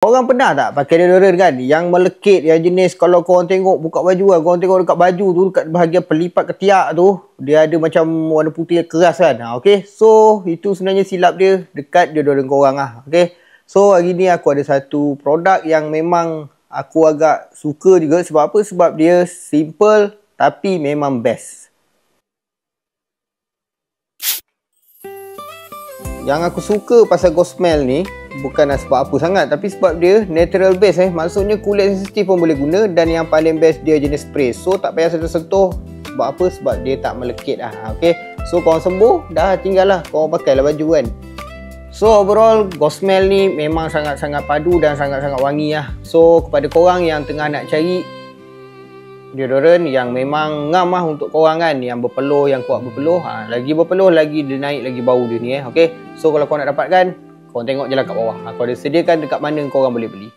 Korang pernah tak pakai deodorant kan yang melekit, yang jenis kalau korang tengok buka baju lah, korang tengok dekat baju tu, dekat bahagian pelipat ketiak tu, dia ada macam warna putih keras kan. Okay, so itu sebenarnya silap dia dekat deodorant korang lah. Okay, so hari ni aku ada satu produk yang memang aku agak suka juga. Sebab apa? Sebab dia simple tapi memang best. Yang aku suka pasal Gosmel ni bukanlah sebab apa sangat, tapi sebab dia natural base maksudnya kulit sensitif pun boleh guna, dan yang paling best dia jenis spray, so tak payah sentuh-sentuh. Sebab apa? Sebab dia tak melekit lah. Okay, so korang sembuh dah, tinggal lah korang pakailah baju kan. So overall Gosmel ni memang sangat-sangat padu dan sangat-sangat wangi lah. So kepada korang yang tengah nak cari deodorant yang memang ngam lah untuk korang kan, yang berpeluh, yang kuat berpeluh, lagi berpeluh lagi dia naik lagi bau dia ni Okay, so kalau korang nak dapatkan, korang tengok je lah kat bawah, aku ada sediakan dekat mana korang boleh beli.